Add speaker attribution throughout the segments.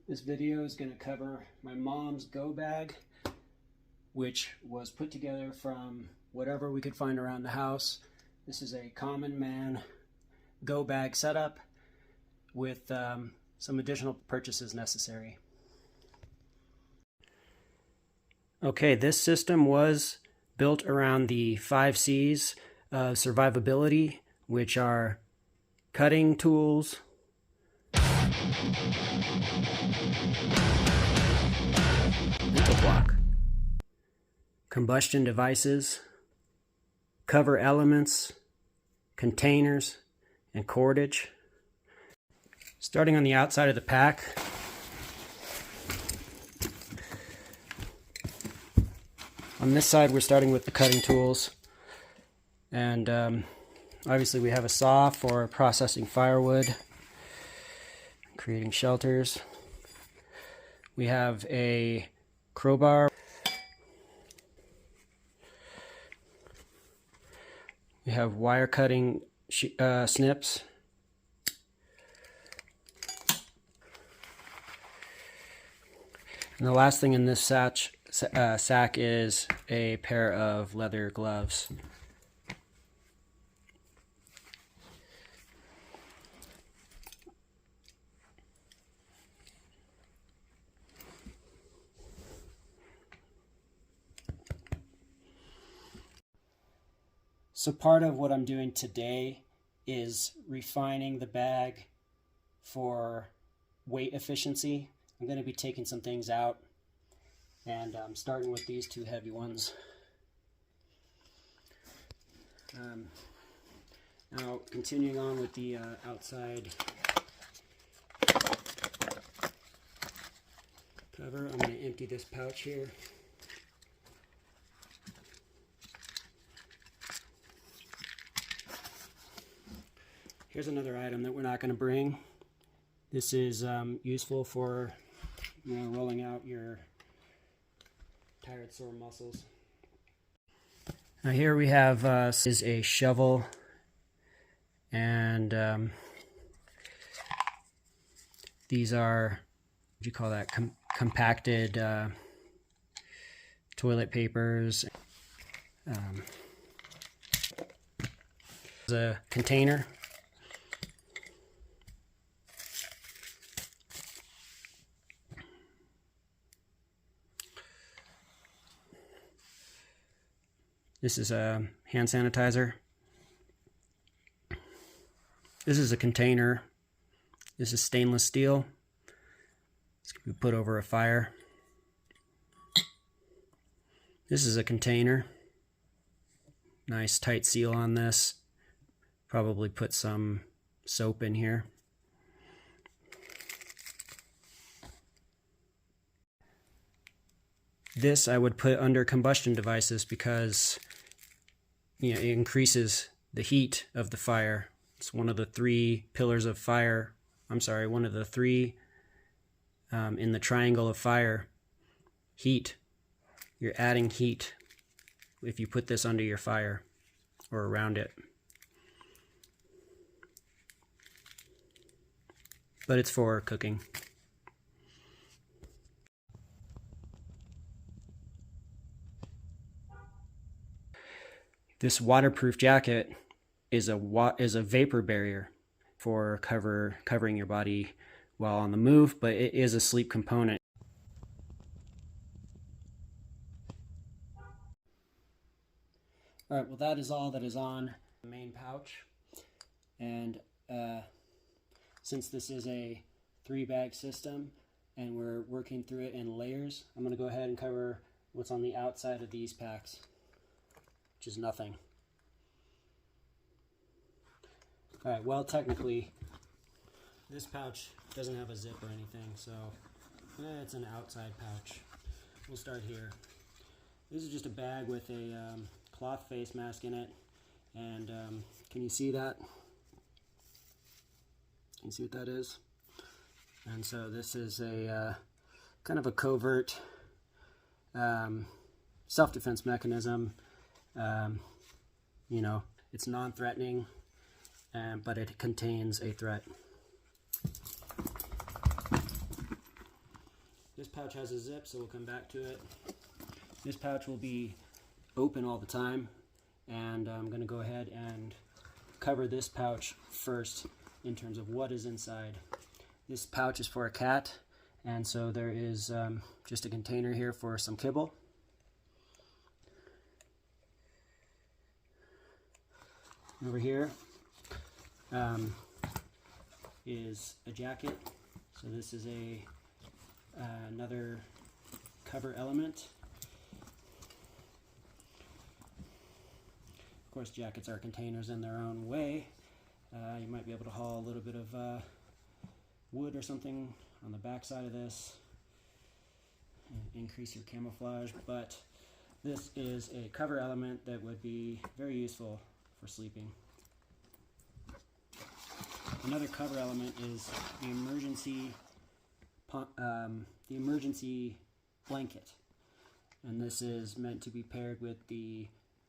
Speaker 1: This video is going to cover my mom's go bag, which was put together from whatever we could find around the house. This is a common man go bag setup with some additional purchases necessary. Okay, this system was built around the 5 C's of survivability, which are cutting tools, mental block, combustion devices, cover elements, containers, and cordage. Starting on the outside of the pack, on this side we're starting with the cutting tools, and obviously we have a saw for processing firewood, creating shelters. We have a crowbar. We have wire cutting snips. And the last thing in this sack is a pair of leather gloves. So part of what I'm doing today is refining the bag for weight efficiency. I'm going to be taking some things out, and I'm starting with these 2 heavy ones. Now continuing on with the outside cover, I'm going to empty this pouch here. Here's another item that we're not going to bring. This is useful for rolling out your tired, sore muscles. Now here we have is a shovel, and these are, what do you call that, compacted toilet papers. A container. This is a hand sanitizer. This is a container. This is stainless steel. It's going to be put over a fire. This is a container. Nice tight seal on this. Probably put some soap in here. This I would put under combustion devices because it increases the heat of the fire. It's one of the 3 pillars of fire. I'm sorry, one of the 3 in the triangle of fire. Heat. You're adding heat if you put this under your fire or around it. But it's for cooking. This waterproof jacket is a vapor barrier for covering your body while on the move, but it is a sleep component. All right, well, that is all that is on the main pouch, and since this is a 3-bag system and we're working through it in layers, I'm going to go ahead and cover what's on the outside of these packs, which is nothing. Alright, well, technically this pouch doesn't have a zip or anything, so it's an outside pouch. We'll start here. This is just a bag with a cloth face mask in it, and can you see that? Can you see what that is? And so this is a kind of a covert self-defense mechanism. It's non-threatening, but it contains a threat. This pouch has a zip, so we'll come back to it. This pouch will be open all the time, and I'm going to go ahead and cover this pouch first in terms of what is inside. This pouch is for a cat, and so there is just a container here for some kibble. Over here is a jacket. So this is another cover element. Of course, jackets are containers in their own way. You might be able to haul a little bit of wood or something on the back side of this and increase your camouflage, but this is a cover element that would be very useful for sleeping. Another cover element is the emergency blanket, and this is meant to be paired with the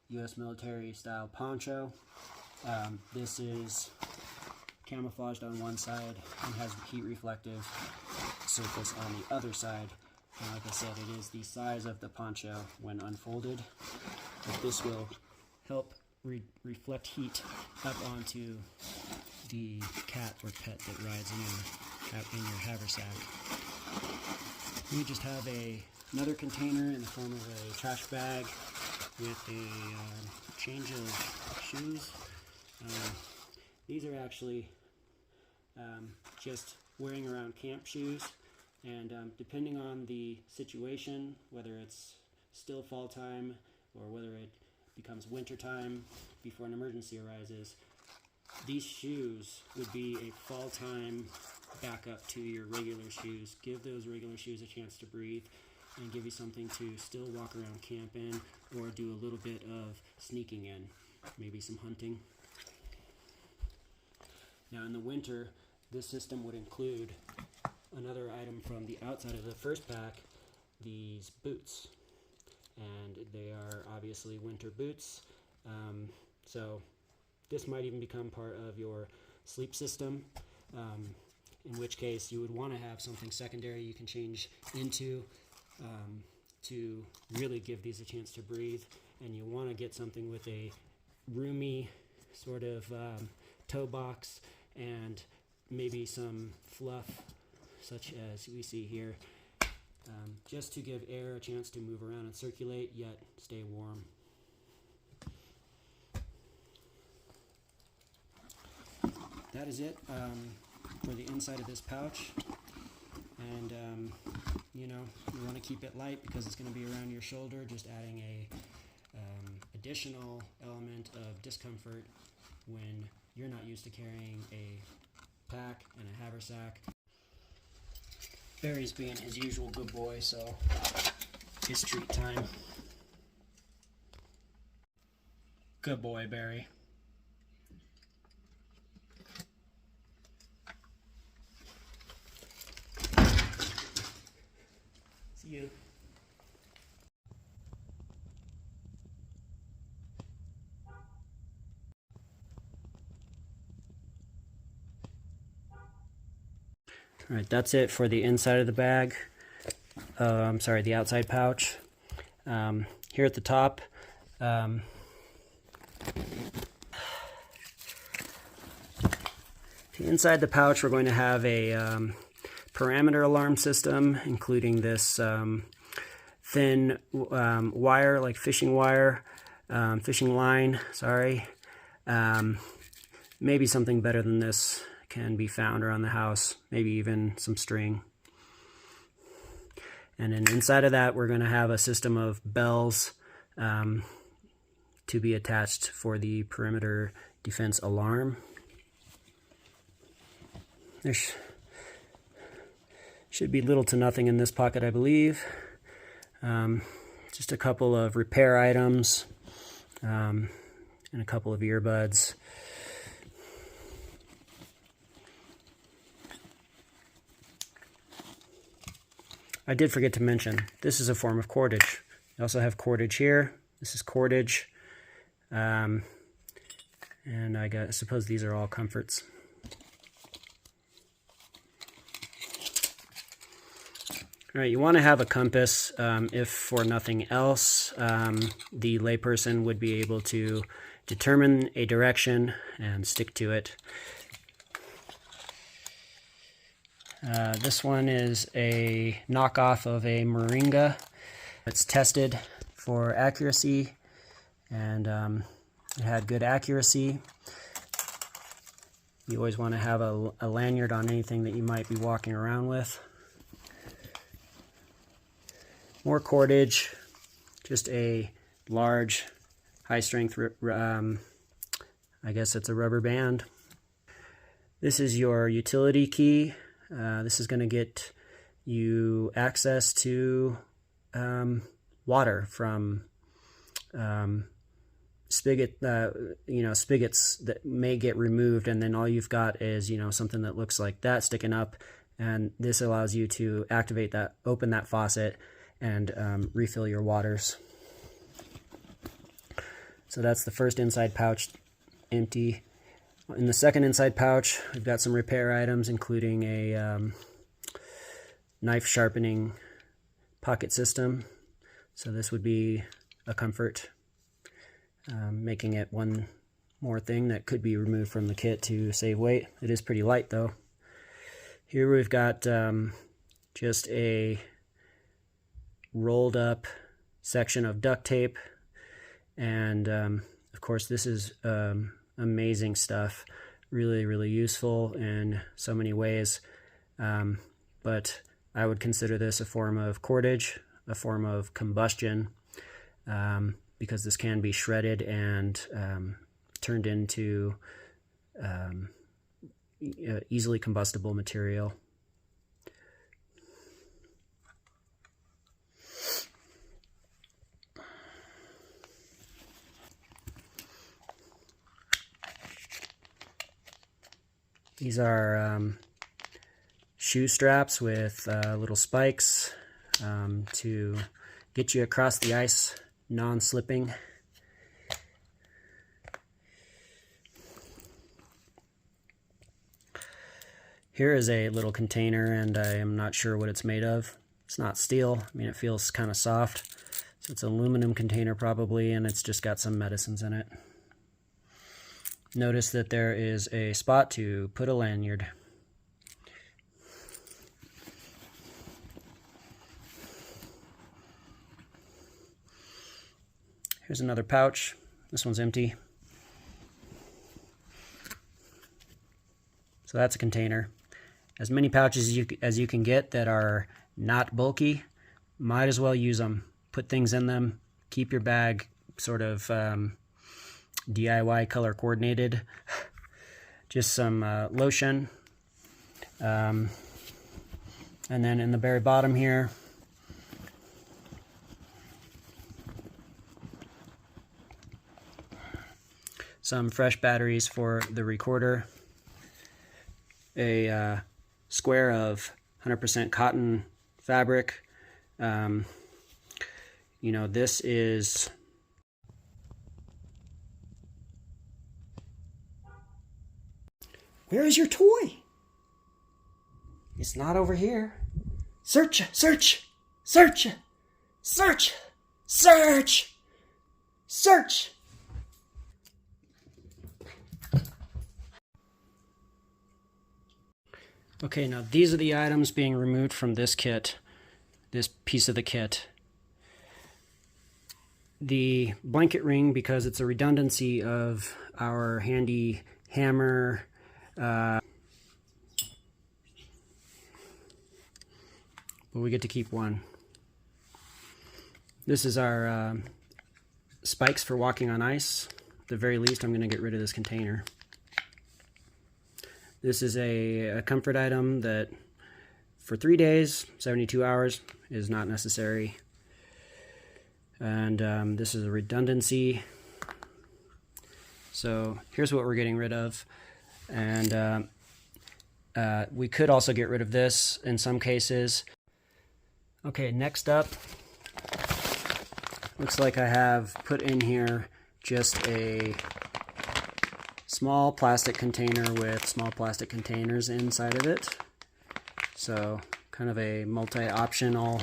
Speaker 1: U.S. military style poncho. This is camouflaged on one side and has a heat reflective surface on the other side. And like I said, it is the size of the poncho when unfolded, but this will help reflect heat up onto the cat or pet that rides in your haversack. We just have another container in the form of a trash bag with a change of shoes. These are actually just wearing around camp shoes, and depending on the situation, whether it's still fall time or whether it becomes winter time before an emergency arises, these shoes would be a fall time backup to your regular shoes. Give those regular shoes a chance to breathe and give you something to still walk around camp in, or do a little bit of sneaking in, maybe some hunting. Now in the winter, this system would include another item from the outside of the first pack, these boots. And they are obviously winter boots. So this might even become part of your sleep system, in which case you would want to have something secondary you can change into to really give these a chance to breathe. And you want to get something with a roomy sort of toe box and maybe some fluff, such as we see here, just to give air a chance to move around and circulate, yet stay warm. That is it for the inside of this pouch. And you want to keep it light because it's going to be around your shoulder, just adding a additional element of discomfort when you're not used to carrying a pack and a haversack. Barry's being his usual good boy, so it's treat time. Good boy, Barry. See you. All right, that's it for the inside of the bag. I'm sorry, the outside pouch. Here at the top, the inside the pouch, we're going to have a parameter alarm system, including this thin wire, like fishing wire, fishing line, sorry. Maybe something better than this can be found around the house, maybe even some string. And then inside of that, we're going to have a system of bells to be attached for the perimeter defense alarm. There should be little to nothing in this pocket, I believe. Just a couple of repair items and a couple of earbuds. I did forget to mention, this is a form of cordage. You also have cordage here. This is cordage. And I suppose these are all comforts. All right, you want to have a compass, if for nothing else. The layperson would be able to determine a direction and stick to it. This one is a knockoff of a Moringa. It's tested for accuracy, and it had good accuracy. You always want to have a lanyard on anything that you might be walking around with. More cordage, just a large, high-strength, I guess it's a rubber band. This is your utility key. This is going to get you access to water from spigots that may get removed, and then all you've got is something that looks like that sticking up, and this allows you to activate that, open that faucet, and refill your waters. So that's the first inside pouch, empty. In the second inside pouch, we've got some repair items, including a knife sharpening pocket system. So this would be a comfort, making it one more thing that could be removed from the kit to save weight. It is pretty light though. Here we've got just a rolled up section of duct tape, and of course this is amazing stuff, really useful in so many ways, but I would consider this a form of cordage, a form of combustion, because this can be shredded and turned into easily combustible material. These are shoe straps with little spikes to get you across the ice non-slipping. Here is a little container, and I am not sure what it's made of. It's not steel. I mean, it feels kind of soft. So it's an aluminum container probably, and it's just got some medicines in it. Notice that there is a spot to put a lanyard. Here's another pouch. This one's empty. So that's a container. As many pouches as you can get that are not bulky, might as well use them. Put things in them. Keep your bag sort of DIY color coordinated. Just some lotion, and then in the very bottom here, some fresh batteries for the recorder, a square of 100% cotton fabric. This is Where is your toy? It's not over here. Search, search, search, search, search, search. Okay, now these are the items being removed from this kit, this piece of the kit. The blanket ring, because it's a redundancy of our handy hammer, but we get to keep one. This is our spikes for walking on ice. At the very least, I'm going to get rid of this container. This is a comfort item that for 3 days, 72 hours, is not necessary. And this is a redundancy. So here's what we're getting rid of. And we could also get rid of this in some cases. Okay, next up, looks like I have put in here just a small plastic container with small plastic containers inside of it. So kind of a multi-optional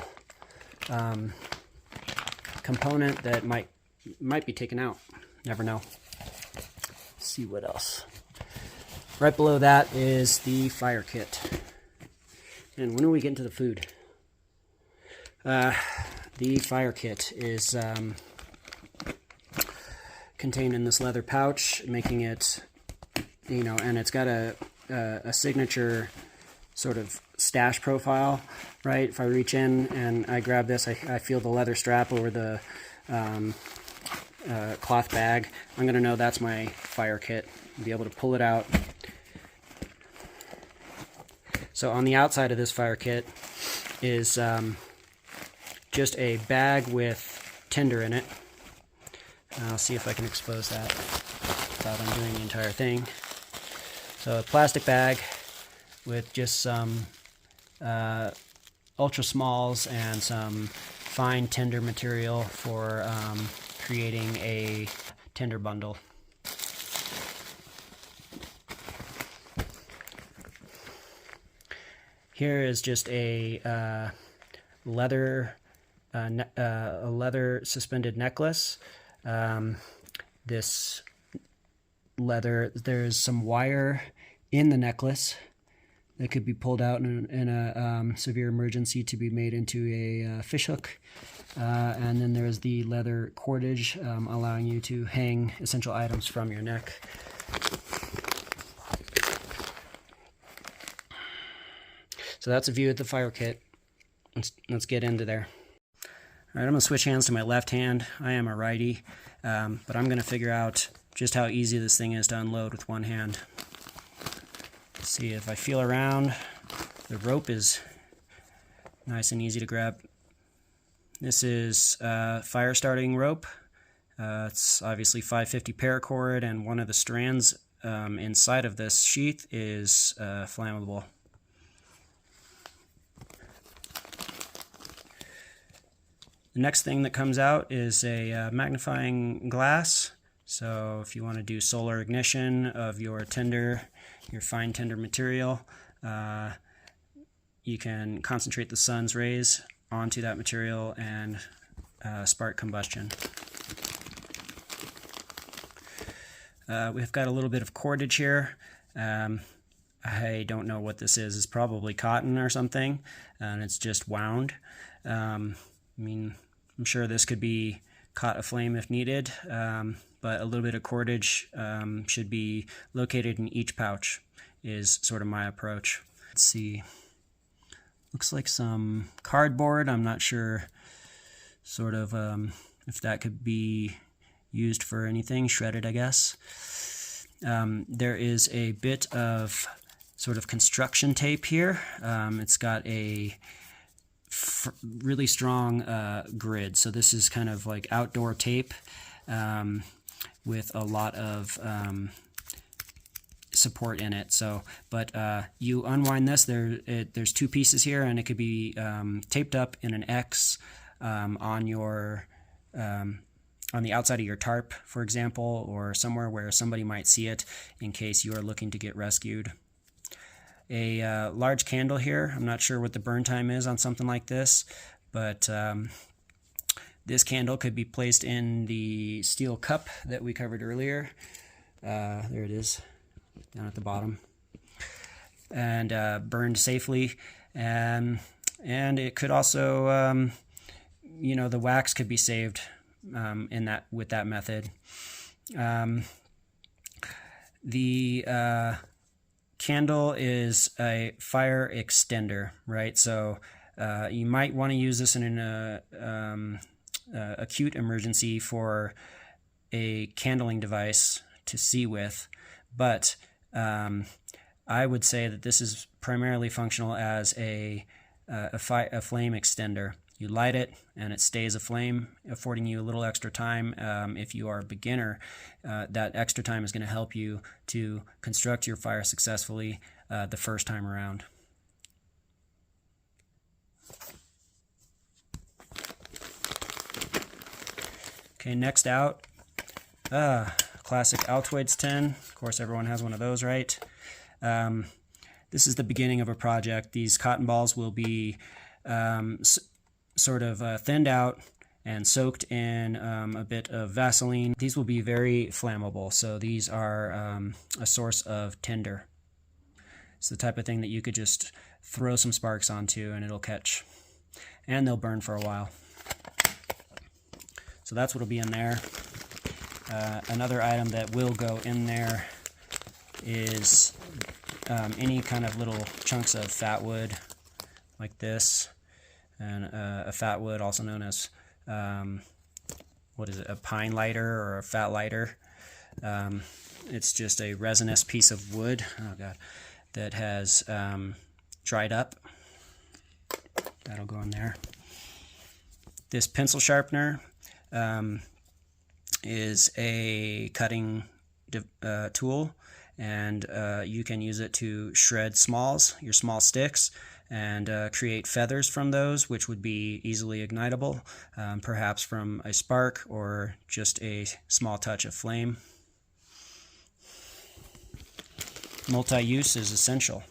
Speaker 1: component that might be taken out. Never know. Let's see what else. Right below that is the fire kit. And when do we get into the food? The fire kit is contained in this leather pouch, making it, you know, and it's got a signature sort of stash profile, right? If I reach in and I grab this, I feel the leather strap over the cloth bag. I'm going to know that's my fire kit. I'll be able to pull it out. So on the outside of this fire kit is just a bag with tinder in it. I'll see if I can expose that without undoing the entire thing. So a plastic bag with just some ultra smalls and some fine tinder material for creating a tinder bundle. Here is just a leather suspended necklace. This leather, there's some wire in the necklace that could be pulled out in a severe emergency to be made into a fish hook. And then there's the leather cordage allowing you to hang essential items from your neck. So that's a view of the fire kit. Let's get into there. All right, I'm going to switch hands to my left hand. I am a righty, but I'm going to figure out just how easy this thing is to unload with one hand. Let's see, if I feel around, the rope is nice and easy to grab. This is fire starting rope. It's obviously 550 paracord, and one of the strands inside of this sheath is flammable. The next thing that comes out is a magnifying glass. So if you want to do solar ignition of your tinder, your fine tinder material, you can concentrate the sun's rays onto that material and spark combustion. We've got a little bit of cordage here. I don't know what this is. It's probably cotton or something, and it's just wound. I mean, I'm sure this could be caught aflame if needed, but a little bit of cordage should be located in each pouch is sort of my approach. Let's see. Looks like some cardboard. I'm not sure sort of if that could be used for anything. Shredded, I guess. There is a bit of sort of construction tape here. It's got a really strong grid, so this is kind of like outdoor tape with a lot of support in it. So, but you unwind this. There's two pieces here, and it could be taped up in an X on your on the outside of your tarp, for example, or somewhere where somebody might see it in case you are looking to get rescued. A large candle here. I'm not sure what the burn time is on something like this, but this candle could be placed in the steel cup that we covered earlier. There it is, down at the bottom, and burned safely. And it could also, you know, the wax could be saved with that method. The candle is a fire extender, right? So you might want to use this in an acute emergency for a candling device to see with, but I would say that this is primarily functional as a flame extender. You light it and it stays aflame, affording you a little extra time. If you are a beginner, that extra time is going to help you to construct your fire successfully the first time around. Okay, next out, classic Altoids tin. Of course, everyone has one of those, right? This is the beginning of a project. These cotton balls will be sort of thinned out and soaked in a bit of Vaseline. These will be very flammable, so these are a source of tinder. It's the type of thing that you could just throw some sparks onto and it'll catch, and they'll burn for a while. So that's what'll be in there. Another item that will go in there is any kind of little chunks of fat wood like this, and a fat wood, also known as what is it, a pine lighter or a fat lighter. It's just a resinous piece of wood, oh god, that has dried up. That'll go in there. This pencil sharpener is a cutting tool, and you can use it to shred your small sticks, and create feathers from those, which would be easily ignitable, perhaps from a spark or just a small touch of flame. Multi-use is essential.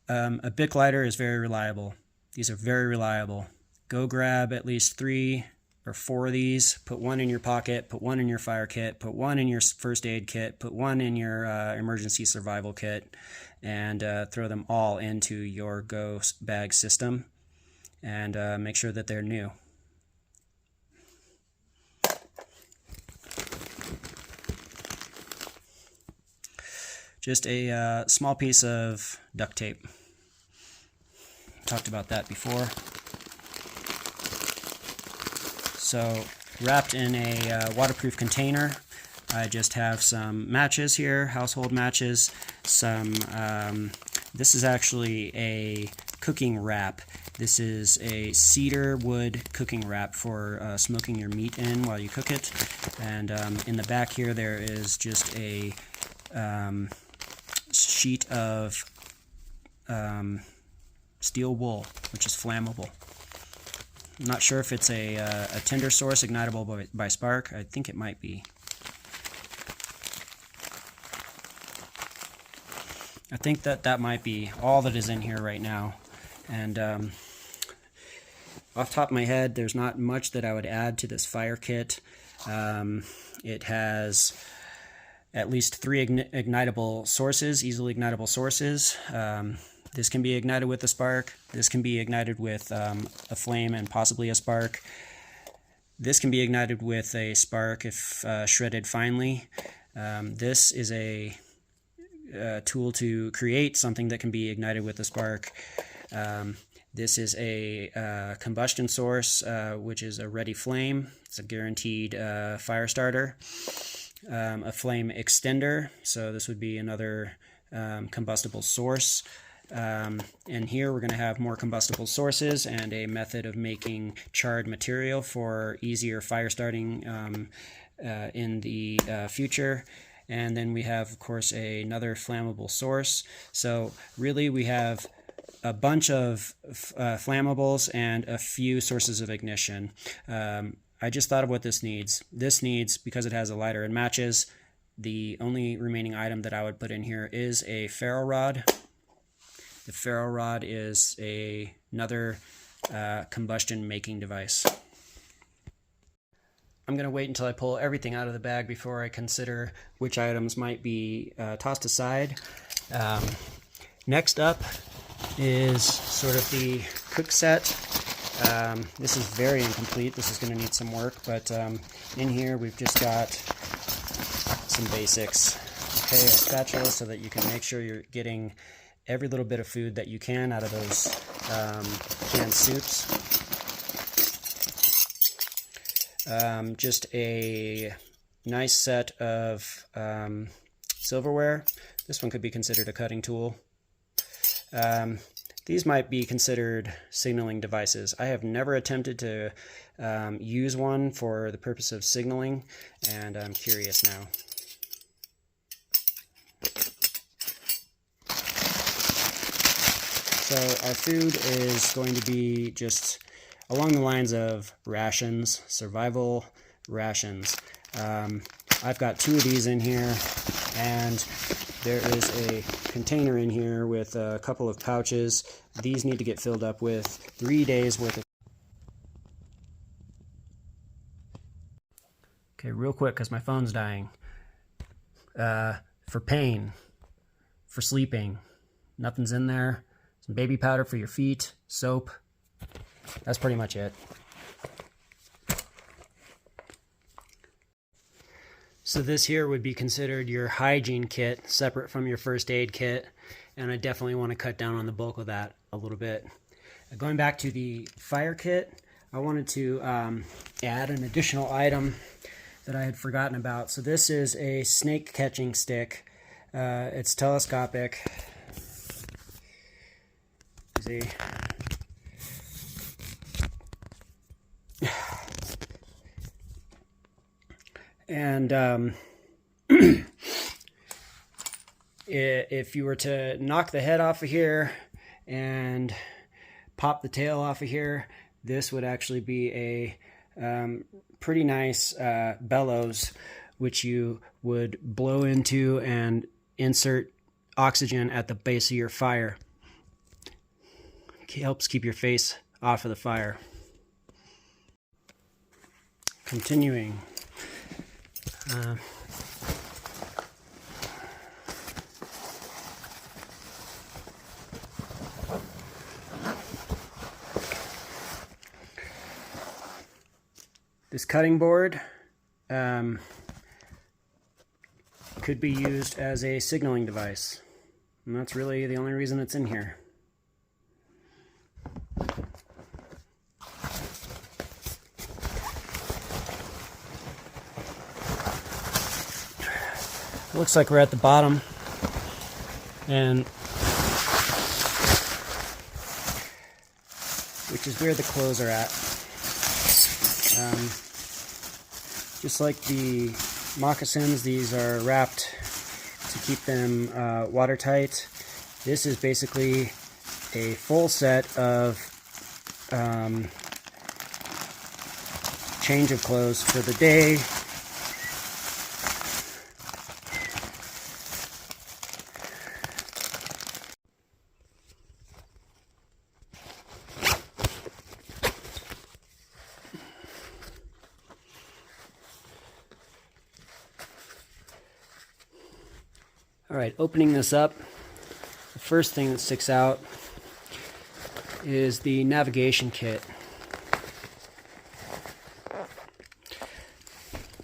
Speaker 1: A Bic lighter is very reliable. These are very reliable. Go grab at least 3 or 4 of these, put one in your pocket, put one in your fire kit, put one in your first aid kit, put one in your emergency survival kit, and throw them all into your Go bag system, and make sure that they're new. Just a small piece of duct tape. Talked about that before. So wrapped in a waterproof container, I just have some matches here, household matches. This is actually a cooking wrap. This is a cedar wood cooking wrap for smoking your meat in while you cook it. And in the back here there is just a sheet of steel wool, which is flammable. I'm not sure if it's a tinder source ignitable by spark. I think it might be. I think that might be all that is in here right now. And off the top of my head, there's not much that I would add to this fire kit. It has at least 3 ignitable sources, easily ignitable sources. This can be ignited with a spark. This can be ignited with a flame and possibly a spark. This can be ignited with a spark if shredded finely. This is a tool to create something that can be ignited with a spark. This is a combustion source, which is a ready flame. It's a guaranteed fire starter. A flame extender, so this would be another combustible source. And here we're going to have more combustible sources and a method of making charred material for easier fire starting in the future. And then we have, of course, another flammable source. So really we have a bunch of flammables and a few sources of ignition. I just thought of what this needs. This needs, because it has a lighter and matches, the only remaining item that I would put in here is a ferro rod. The ferro rod is another combustion making device. I'm going to wait until I pull everything out of the bag before I consider which items might be tossed aside. Next up is sort of the cook set. This is very incomplete. This is going to need some work, but in here we've just got some basics. Okay, a spatula so that you can make sure you're getting every little bit of food that you can out of those canned soups. Just a nice set of silverware. This one could be considered a cutting tool. These might be considered signaling devices. I have never attempted to use one for the purpose of signaling, and I'm curious now. So our food is going to be just along the lines of rations, survival rations. I've got 2 of these in here, and there is a container in here with a couple of pouches. These need to get filled up with 3 days worth of... Okay, real quick because my phone's dying. For pain, for sleeping, nothing's in there. Some baby powder for your feet, soap. That's pretty much it. So this here would be considered your hygiene kit, separate from your first aid kit, and I definitely want to cut down on the bulk of that a little bit. Going back to the fire kit, I wanted to add an additional item that I had forgotten about. So this is a snake catching stick. It's telescopic. See? And if you were to knock the head off of here and pop the tail off of here, this would actually be a pretty nice bellows, which you would blow into and insert oxygen at the base of your fire. It helps keep your face off of the fire. Continuing. This cutting board could be used as a signaling device, and that's really the only reason it's in here. Looks like we're at the bottom, and which is where the clothes are at. Just like the moccasins, these are wrapped to keep them watertight. This is basically a full set of change of clothes for the day. All right, opening this up, the first thing that sticks out is the navigation kit.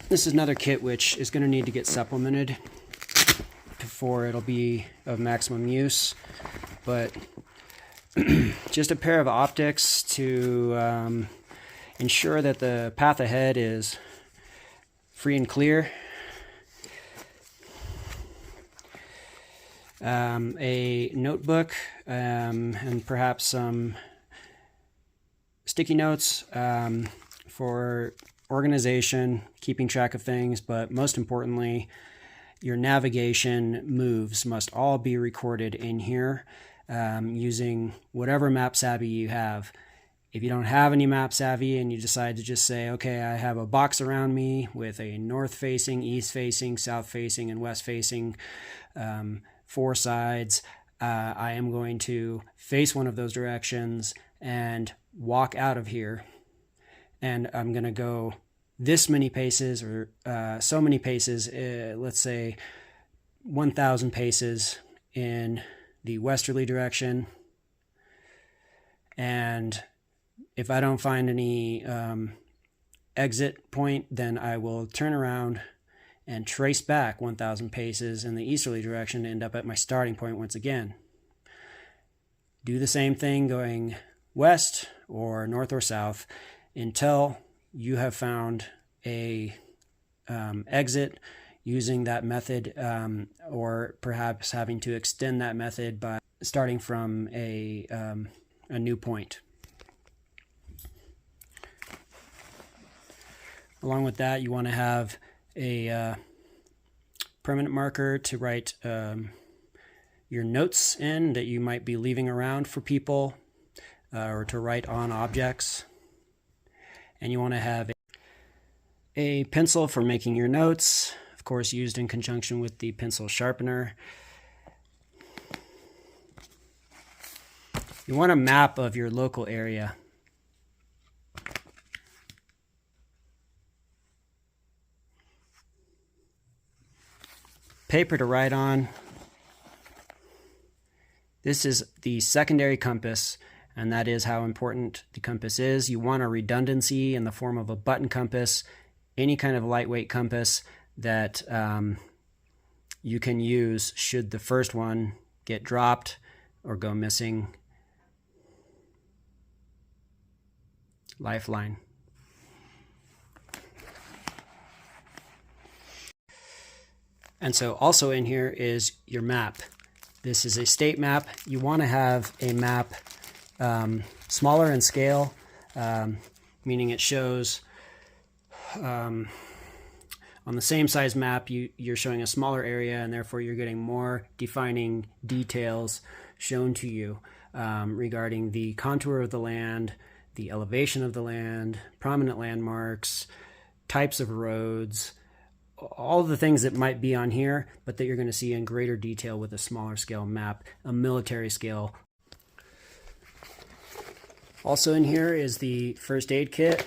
Speaker 1: This is another kit which is going to need to get supplemented before it'll be of maximum use, but just a pair of optics to ensure that the path ahead is free and clear. A notebook and perhaps some sticky notes for organization, keeping track of things, but most importantly, your navigation moves must all be recorded in here using whatever map savvy you have. If you don't have any map savvy and you decide to just say, okay, I have a box around me with a north facing, east facing, south facing, and west facing 4 sides, I am going to face one of those directions and walk out of here, and I'm going to go this many paces or so many paces, let's say 1,000 paces in the westerly direction, and if I don't find any exit point, then I will turn around and trace back 1,000 paces in the easterly direction to end up at my starting point once again. Do the same thing going west or north or south until you have found a exit using that method, or perhaps having to extend that method by starting from a new point. Along with that, you want to have a permanent marker to write your notes in that you might be leaving around for people, or to write on objects. And you want to have a pencil for making your notes, of course used in conjunction with the pencil sharpener. You want a map of your local area. Paper to write on. This is the secondary compass, and that is how important the compass is. You want a redundancy in the form of a button compass, any kind of lightweight compass that you can use should the first one get dropped or go missing. Lifeline. And so also in here is your map. This is a state map. You want to have a map smaller in scale, meaning it shows on the same size map, you're showing a smaller area, and therefore you're getting more defining details shown to you regarding the contour of the land, the elevation of the land, prominent landmarks, types of roads, all the things that might be on here, but that you're going to see in greater detail with a smaller scale map, a military scale. Also in here is the first aid kit,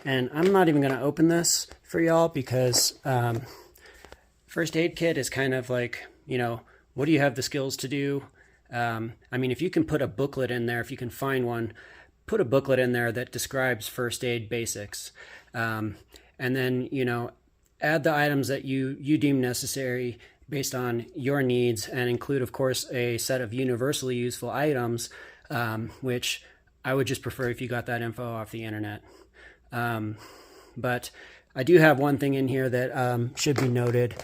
Speaker 1: and I'm not even going to open this for y'all because first aid kit is kind of like, you know, what do you have the skills to do? I mean, if you can put a booklet in there, if you can find one, put a booklet in there that describes first aid basics. And then, you know, add the items that you deem necessary based on your needs, and include, of course, a set of universally useful items, which I would just prefer if you got that info off the internet. But I do have one thing in here that should be noted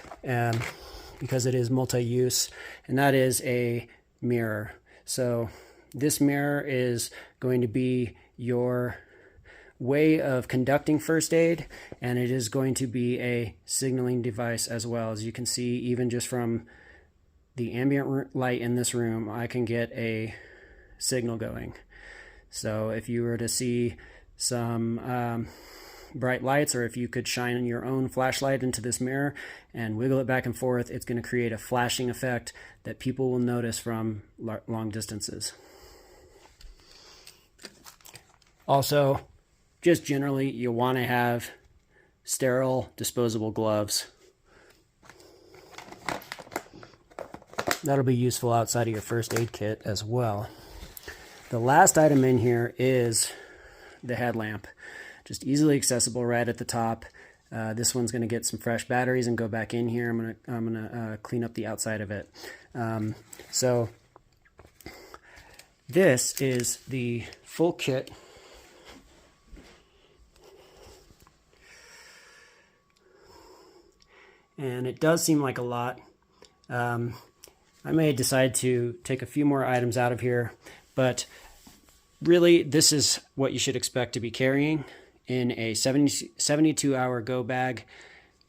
Speaker 1: because it is multi-use, and that is a mirror. So this mirror is going to be your way of conducting first aid, and it is going to be a signaling device as well. As you can see, even just from the ambient light in this room, I can get a signal going. So if you were to see some bright lights, or if you could shine your own flashlight into this mirror and wiggle it back and forth, it's going to create a flashing effect that people will notice from long distances. Also, just generally, you want to have sterile, disposable gloves. That'll be useful outside of your first aid kit as well. The last item in here is the headlamp. Just easily accessible right at the top. This one's going to get some fresh batteries and go back in here. I'm gonna clean up the outside of it. So this is the full kit. And it does seem like a lot. I may decide to take a few more items out of here, but really this is what you should expect to be carrying in a 72-hour go bag,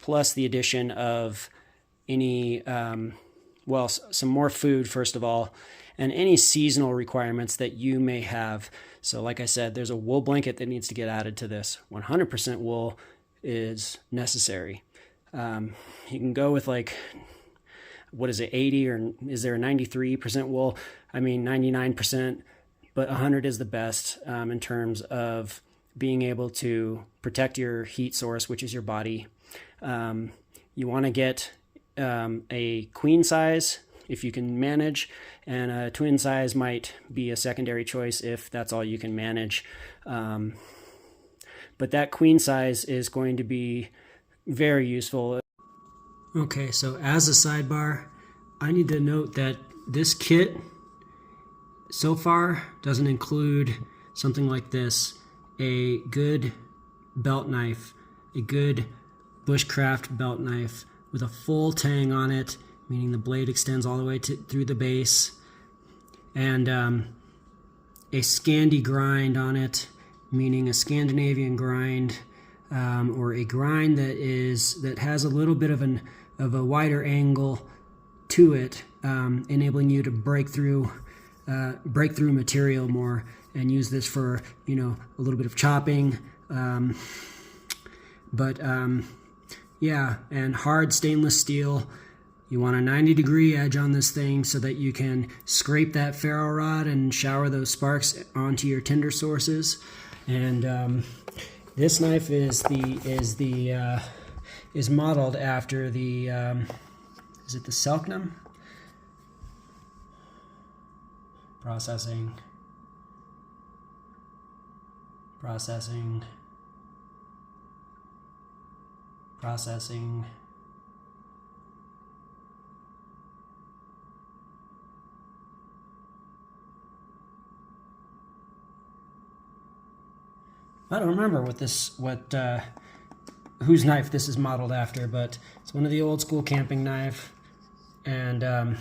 Speaker 1: plus the addition of any, well, some more food first of all, and any seasonal requirements that you may have. So like I said, there's a wool blanket that needs to get added to this. 100% wool is necessary. You can go with like, what is it, 80, or is there a 93% wool? I mean, 99%, but 100 is the best in terms of being able to protect your heat source, which is your body. You want to get a queen size if you can manage, and a twin size might be a secondary choice if that's all you can manage. But that queen size is going to be very useful. Okay, so as a sidebar, I need to note that this kit so far doesn't include something like this: a good belt knife, a good bushcraft belt knife with a full tang on it, meaning the blade extends all the way through the base, and a Scandi grind on it, meaning a Scandinavian grind, or a grind that has a little bit of a wider angle to it, enabling you to break through material more and use this for, you know, a little bit of chopping. Yeah, and hard stainless steel, You want a 90-degree edge on this thing so that you can scrape that ferro rod and shower those sparks onto your tinder sources. And this knife is modeled after the is it the Selknam? Processing. I don't remember whose knife this is modeled after, but it's one of the old school camping knife, and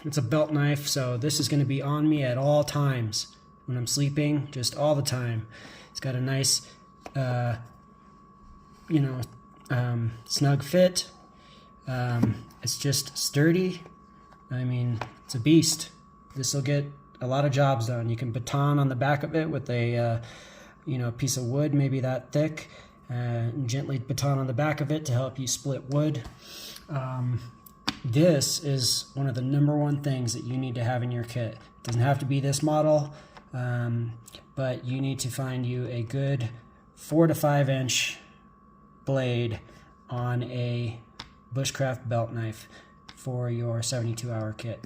Speaker 1: it's a belt knife, so this is going to be on me at all times when I'm sleeping, just all the time. It's got a nice, snug fit. It's just sturdy. I mean, it's a beast. This will get a lot of jobs done. You can baton on the back of it with a piece of wood, maybe that thick, and gently baton on the back of it to help you split wood. This is one of the #1 things that you need to have in your kit. It doesn't have to be this model, but you need to find you a good 4 to 5 inch blade on a bushcraft belt knife for your 72-hour kit.